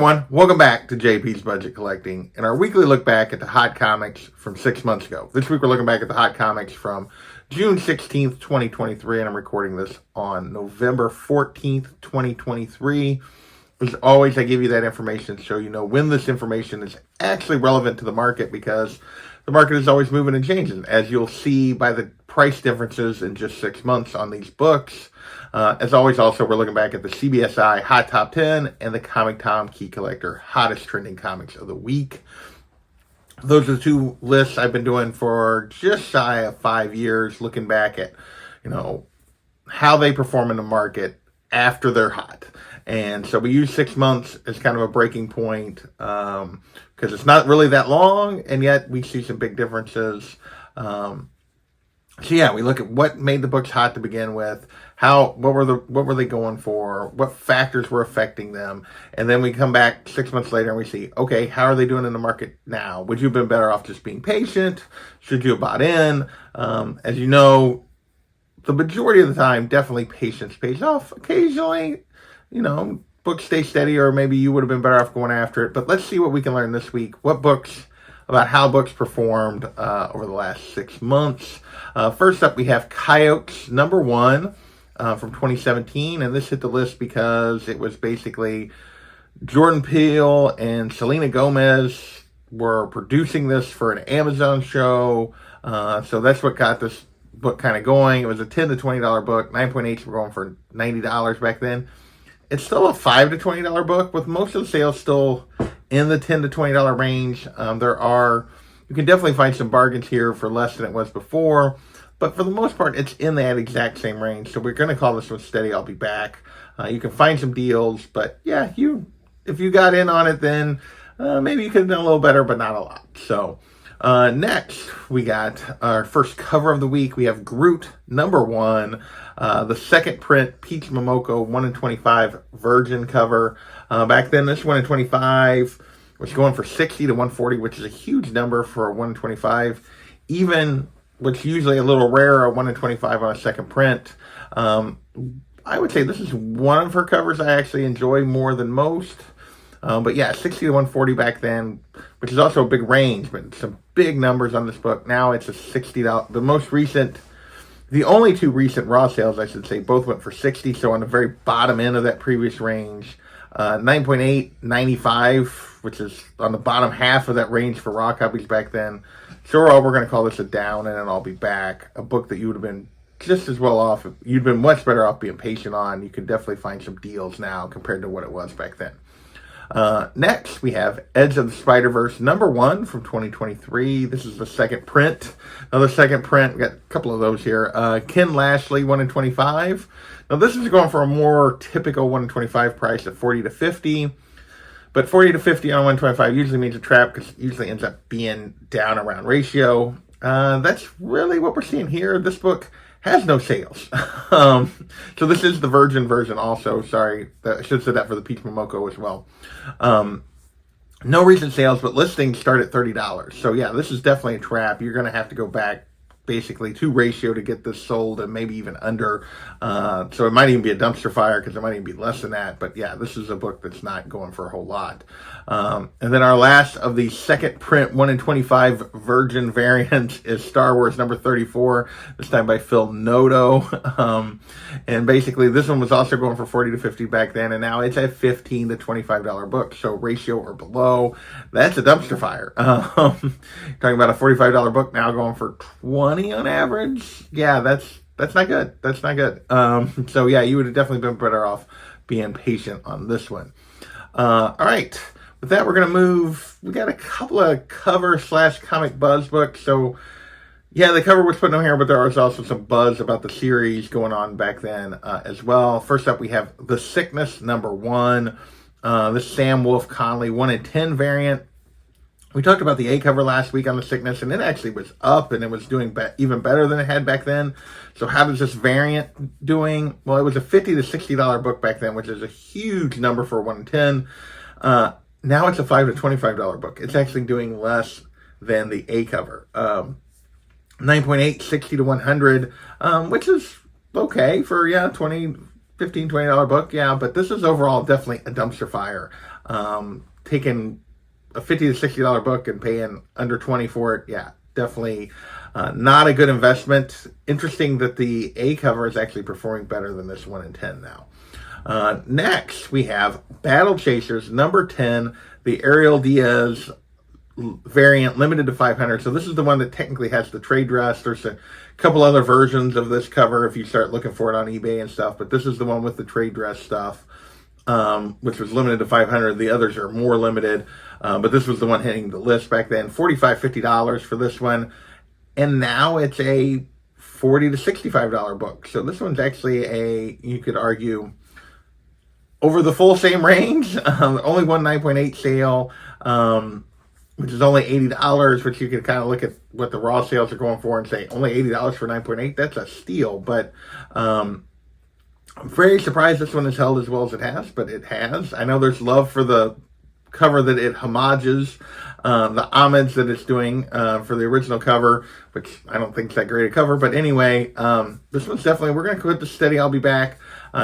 everyone, welcome back to JP's Budget Collecting and our weekly look back at the hot comics from 6 months ago. This week we're looking back at the hot comics from June 16th, 2023, and I'm recording this on November 14th, 2023. As always, I give you that information so you know when this information is actually relevant to the market, because the market is always moving and changing, as you'll see by the price differences in just 6 months on these books. As always, also, we're looking back at the CBSI Hot Top 10 and the Comic Tom Key Collector Hottest Trending Comics of the Week. Those are the two lists I've been doing for just shy of 5 years, looking back at, how they perform in the market after they're hot. And so we use 6 months as kind of a breaking point, because it's not really that long, and yet we see some big differences. We look at what made the books hot to begin with, what were they going for, what factors were affecting them, and then we come back 6 months later and we see, okay, how are they doing in the market now? Would you have been better off just being patient? Should you have bought in? As you know, the majority of the time, definitely patience pays off. Occasionally, books stay steady, or maybe you would have been better off going after it. But let's see what we can learn this week. About how books performed over the last 6 months. First up, we have Coyotes #1 from 2017, and this hit the list because it was basically Jordan Peele and Selena Gomez were producing this for an Amazon show. So that's what got this book kind of going. It was a $10 to $20 book. 9.8s were going for $90 back then. It's still a $5 to $20 book, with most of the sales still in the $10 to $20 range. You can definitely find some bargains here for less than it was before, but for the most part, it's in that exact same range. So we're going to call this one steady. I'll be back. You can find some deals, but yeah, if you got in on it, then maybe you could have done a little better, but not a lot. So next, we got our first cover of the week. We have Groot #1, the second print Peach Momoko 1 in 25 Virgin cover. Back then, this 1 in 25 was going for $60 to $140, which is a huge number for a 1 in 25. Even what's usually a little rare, a 1 in 25 on a second print. I would say this is one of her covers I actually enjoy more than most. But yeah, $60 to $140 back then, which is also a big range, but some big numbers on this book. Now it's a $60. The only two recent raw sales, I should say, both went for $60. So on the very bottom end of that previous range, 9.8, $95, which is on the bottom half of that range for raw copies back then. So overall, we're going to call this a down, and then I'll be back. A book that you would have been just as well off. You'd been much better off being patient on. You could definitely find some deals now compared to what it was back then. Next, we have Edge of the Spider-Verse #1 from 2023. This is the second print. Another second print. We got a couple of those here. Ken Lashley, 1 in 25. Now, this is going for a more typical 1 in 25 price of $40 to $50. But $40 to $50 on 125 usually means a trap, because it usually ends up being down around ratio. That's really what we're seeing here. This book has no sales. So this is the Virgin version also. Sorry, I should have said that for the Peach Momoko as well. No recent sales, but listings start at $30. So yeah, this is definitely a trap. You're going to have to go back basically to ratio to get this sold, and maybe even under. So it might even be a dumpster fire, because it might even be less than that. But yeah, this is a book that's not going for a whole lot. And then our last of the second print 1 in 25 Virgin variants is Star Wars #34, this time by Phil Noto. And basically this one was also going for $40 to $50 back then, and now it's a $15 to $25 book. So ratio or below, that's a dumpster fire. Talking about a $45 book now going for $20 on average. Yeah, that's not good. That's not good. So yeah, you would have definitely been better off being patient on this one. All right. With that, we're going to move. We got a couple of cover/comic buzz books. So yeah, the cover was put on here, but there was also some buzz about the series going on back then as well. First up, we have The Sickness #1. This Sam Wolf Conley 1 in 10 variant. We talked about the A cover last week on The Sickness, and it actually was up, and it was doing even better than it had back then. So how does this variant doing? Well, it was a $50 to $60 book back then, which is a huge number for 1 in 10. Now it's a $5 to $25 book. It's actually doing less than the A cover. 9.8, $60 to $100, which is okay for, $15, $20 book. Yeah, but this is overall definitely a dumpster fire. Taking a $50 to $60 book and paying under 20 for it, yeah, definitely not a good investment. Interesting that the A cover is actually performing better than this 1 in 10 now. Next, we have Battle Chasers, number 10, the Ariel Diaz variant, limited to 500. So this is the one that technically has the trade dress. There's a couple other versions of this cover if you start looking for it on eBay and stuff, but this is the one with the trade dress stuff, which was limited to 500. The others are more limited, but this was the one hitting the list back then. $45, $50 for this one, and now it's a $40 to $65 book. So this one's actually you could argue, over the full same range. Only one 9.8 sale, which is only $80, which you can kind of look at what the raw sales are going for and say, only $80 for 9.8, that's a steal. But I'm very surprised this one has held as well as it has, but it has. I know there's love for the cover that it homages, the homage that it's doing for the original cover, which I don't think is that great a cover. But anyway, this one's definitely, we're going to quit the Steady, I'll Be Back.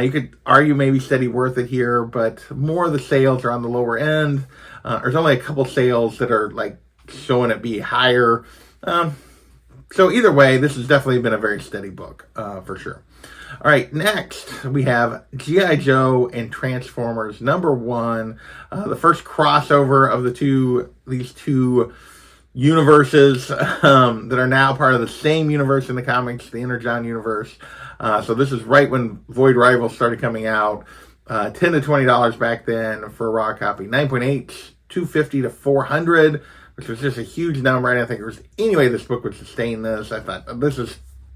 You could argue maybe Steady worth it here, but more of the sales are on the lower end. There's only a couple sales that are like showing it be higher. So either way, this has definitely been a very steady book for sure. All right, next we have G.I. Joe and Transformers number 1, the first crossover of these two universes that are now part of the same universe in the comics, the Energon universe. So this is right when Void Rivals started coming out. $10 to $20 back then for a raw copy. 9.8, $250 to $400, which was just a huge number. I didn't think there was any way this book would sustain this. I thought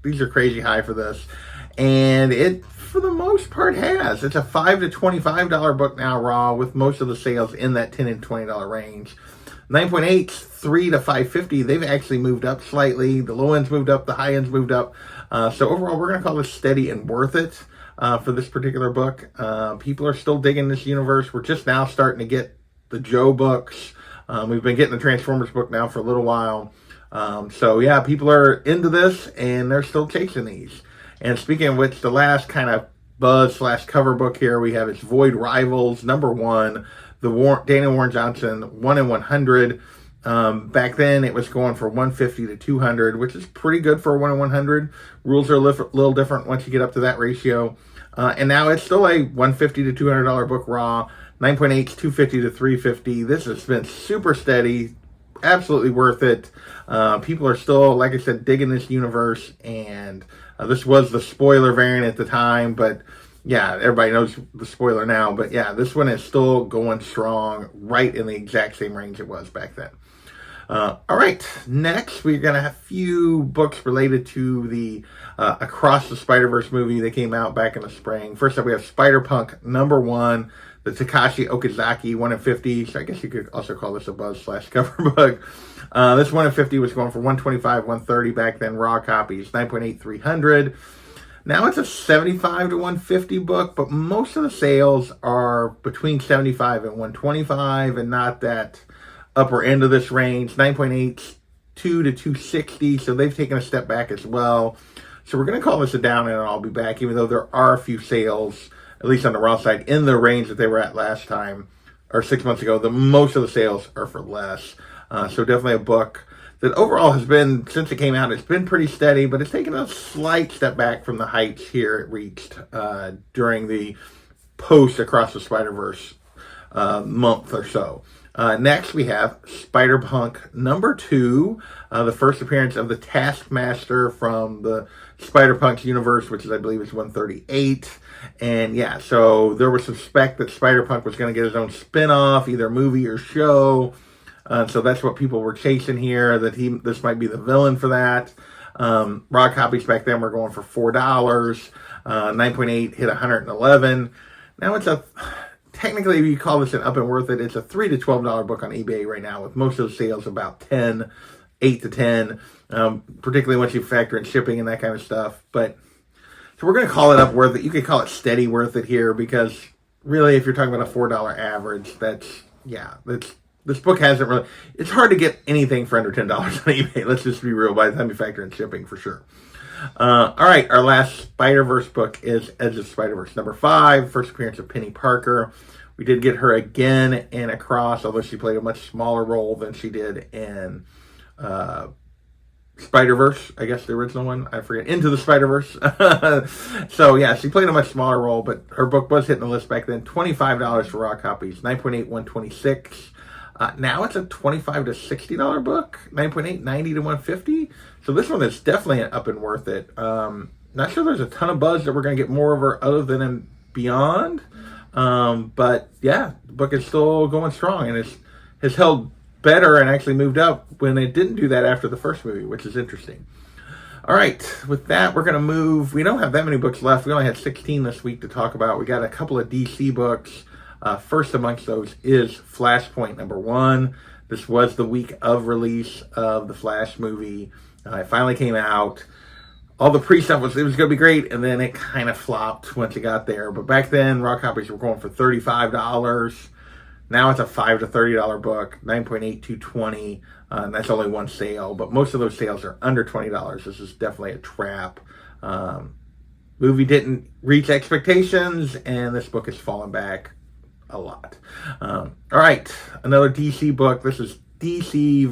these are crazy high for this. And it, for the most part, has. It's a $5 to $25 book now raw, with most of the sales in that $10 and $20 range. 9.8, $3 to $550. They've actually moved up slightly. The low end's moved up, the high end's moved up. So overall, we're going to call this steady and worth it for this particular book. People are still digging this universe. We're just now starting to get the Joe books. We've been getting the Transformers book now for a little while. So yeah, people are into this, and they're still chasing these. And speaking of which, the last kind of buzz/cover book here we have is Void Rivals, number 1, the Daniel Warren Johnson 1 in 100. Back then it was going for $150 to $200, which is pretty good for a 1 in 100. Rules are a little different once you get up to that ratio. And now it's still a $150 to $200 book raw. 9.8, $250 to $350. This has been super steady, absolutely worth it. People are still, like I said, digging this universe, and this was the spoiler variant at the time, but yeah, everybody knows the spoiler now. But yeah, this one is still going strong, right in the exact same range it was back then. All right, next we're going to have a few books related to the Across the Spider-Verse movie that came out back in the spring. First up, we have Spider-Punk number 1, the Takashi Okazaki 1 in 50. So I guess you could also call this a buzz/cover book. This 1 in 50 was going for $125, $130 back then, raw copies, 9.8, $300. Now it's a $75 to $150 book, but most of the sales are between $75 and $125, and not that upper end of this range. 9.8, $2 to $260, so they've taken a step back as well. So we're going to call this a down, and I'll be back, even though there are a few sales, at least on the raw side, in the range that they were at last time, or 6 months ago. Most of the sales are for less. So definitely a book that overall has been, since it came out, it's been pretty steady, but it's taken a slight step back from the heights here it reached during the post Across the Spider-Verse month or so. Next, we have Spider-Punk number 2, the first appearance of the Taskmaster from the Spider-Punk's universe, which is, I believe, is 138. And yeah, so there was some spec that Spider-Punk was going to get his own spin-off, either movie or show. So that's what people were chasing here, that this might be the villain for that. Raw copies back then were going for $4. 9.8 hit 111. Now it's technically, if you call this an up and worth it, it's a $3 to $12 book on eBay right now, with most of the sales about 10, 8 to 10, particularly once you factor in shipping and that kind of stuff. But so we're going to call it up worth it. You could call it steady worth it here, because really, if you're talking about a $4 average, this book hasn't really, it's hard to get anything for under $10 on eBay. Let's just be real, by the time you factor in shipping, for sure. All right, our last Spider-Verse book is Edge of Spider-Verse number 5, first appearance of Penny Parker. We did get her again in Across, although she played a much smaller role than she did in Spider-Verse, I guess the original one. I forget. Into the Spider-Verse. So, yeah, she played a much smaller role, but her book was hitting the list back then. $25 for raw copies. 9.8, 126. Now it's a $25 to $60 book. 9.8, 90 to 150. So this one is definitely up and worth it. Not sure there's a ton of buzz that we're going to get more of her other than in Beyond. But, yeah, the book is still going strong and has held better and actually moved up when it didn't do that after the first movie, which is interesting. All right, with that, we're going to move. We don't have that many books left. We only had 16 this week to talk about. We got a couple of DC books. First amongst those is Flashpoint #1. This was the week of release of the Flash movie. It finally came out. All the pre-stuff was going to be great, and then it kind of flopped once it got there. But back then, raw copies were going for $35. Now it's a $5 to $30 book, 9.8, 220. And that's only one sale, but most of those sales are under $20. This is definitely a trap. Movie didn't reach expectations, and this book has fallen back a lot. All right, another DC book. This is DC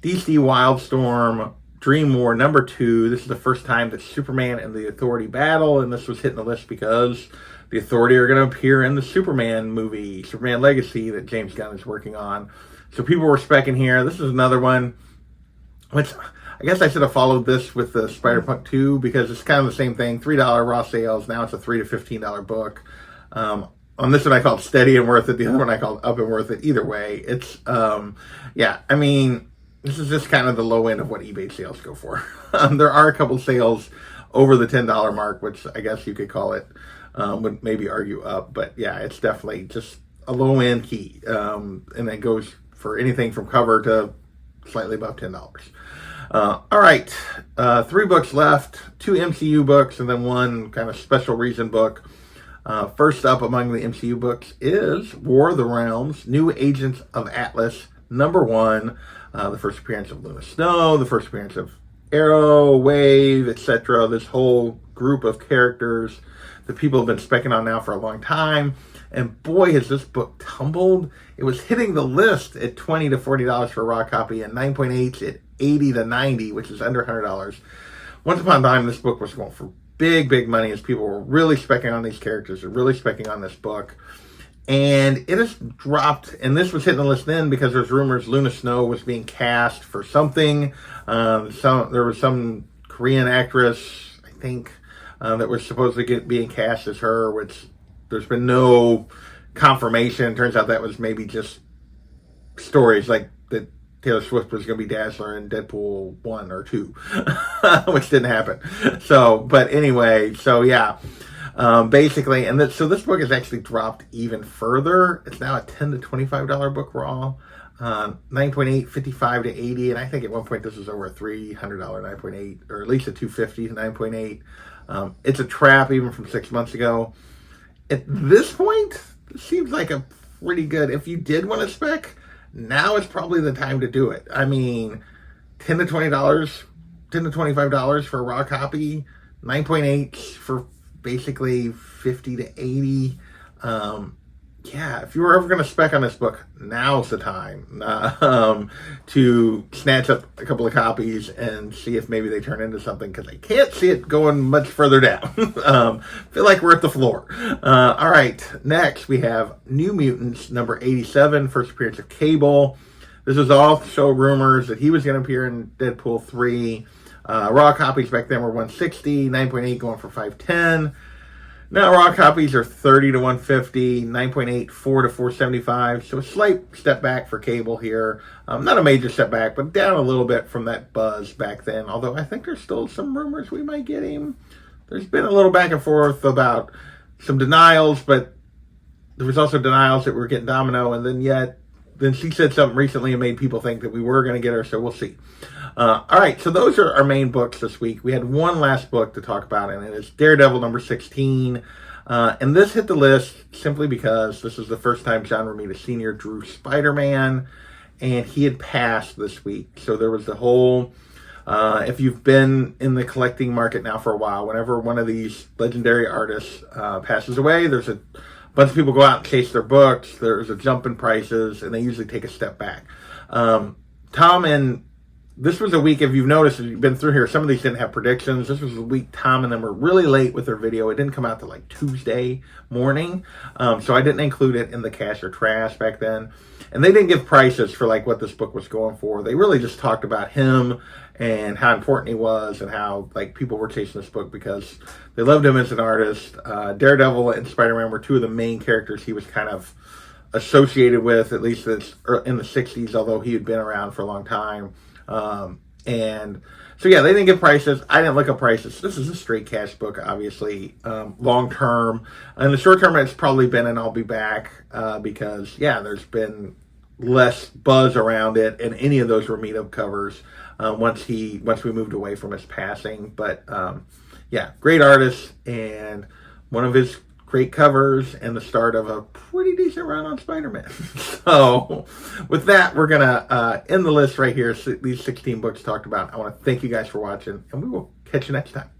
Wildstorm Dream War #2. This is the first time that Superman and the Authority battle, and this was hitting the list because the Authority are going to appear in the Superman movie, Superman Legacy, that James Gunn is working on. So people were specking here. This is another one, which I guess I should have followed this with the Spider-Punk 2 because it's kind of the same thing. $3 raw sales. Now it's a $3 to $15 book. On this one, I called Steady and Worth It. The other one I called Up and Worth It. Either way, it's, yeah, I mean, this is just kind of the low end of what eBay sales go for. There are a couple sales over the $10 mark, which I guess you could call it. Would maybe argue up, but yeah, it's definitely just a low end key, and it goes for anything from cover to slightly above $10. All right, 3 books left, 2 MCU books, and then one kind of special reason book. First up among the MCU books is War of the Realms: New Agents of Atlas #1. The first appearance of Luna Snow, the first appearance of Arrow, Wave, etc. This whole group of characters that people have been specking on now for a long time. And boy, has this book tumbled. It was hitting the list at $20 to $40 for a raw copy, and 9.8 at $80 to $90, which is under $100. Once upon a time, this book was going for big money as people were really specking on these characters and really specking on this book. And it has dropped, and this was hitting the list then because there's rumors Luna Snow was being cast for something. There was some Korean actress, I think, that was supposed to being cast as her, which there's been no confirmation. Turns out that was maybe just stories like that Taylor Swift was going to be Dazzler in Deadpool 1 or 2, which didn't happen. So, but anyway, so yeah, basically, and so this book has actually dropped even further. It's now a $10 to $25 book raw. 9.8, 55 to 80, and I think at one point this was over a $300 9.8, or at least a $250 to 9.8. It's a trap even from 6 months ago. At this point, it seems like a pretty good, if you did want to spec, now is probably the time to do it. I mean, $10 to $20, $10 to $25 for a raw copy, 9.8 for basically 50 to 80. Yeah, if you were ever going to spec on this book, now's the time to snatch up a couple of copies and see if maybe they turn into something, because I can't see it going much further down. Feel like we're at the floor. All right, next we have New Mutants #87, first appearance of Cable. This is all show rumors that he was going to appear in Deadpool 3. Raw copies back then were 160, 9.8 going for 510. Now raw copies are 30 to 150, 9.8, 4 to 475. So a slight step back for Cable here. Not a major step back, but down a little bit from that buzz back then. Although I think there's still some rumors we might get him. There's been a little back and forth about some denials, but there was also denials that we were getting Domino, and then she said something recently and made people think that we were going to get her, so we'll see. All right, so those are our main books this week. We had one last book to talk about, and it is Daredevil #16. And this hit the list simply because this is the first time John Romita Sr. drew Spider-Man, and he had passed this week. So there was the whole, if you've been in the collecting market now for a while, whenever one of these legendary artists passes away, there's a bunch of people go out and chase their books. There's a jump in prices, and they usually take a step back. Tom and this was a week, if you've noticed, if you've been through here, some of these didn't have predictions. This was a week Tom and them were really late with their video. It didn't come out till like Tuesday morning. So I didn't include it in the cash or trash back then. And they didn't give prices for like what this book was going for. They really just talked about him and how important he was and how like people were chasing this book because they loved him as an artist. Daredevil and Spider-Man were two of the main characters he was kind of associated with, at least in the 60s, although he had been around for a long time. And so yeah, they didn't give prices. I didn't look up prices. This is a straight cash book, obviously. Long term, in the short term, it's probably been an I'll be back because yeah, there's been less buzz around it, and any of those were meetup covers once we moved away from his passing. But yeah, great artist, and one of his great covers and the start of a pretty decent run on Spider-Man. So with that, we're going to end the list right here. So these 16 books talked about. I want to thank you guys for watching, and we will catch you next time.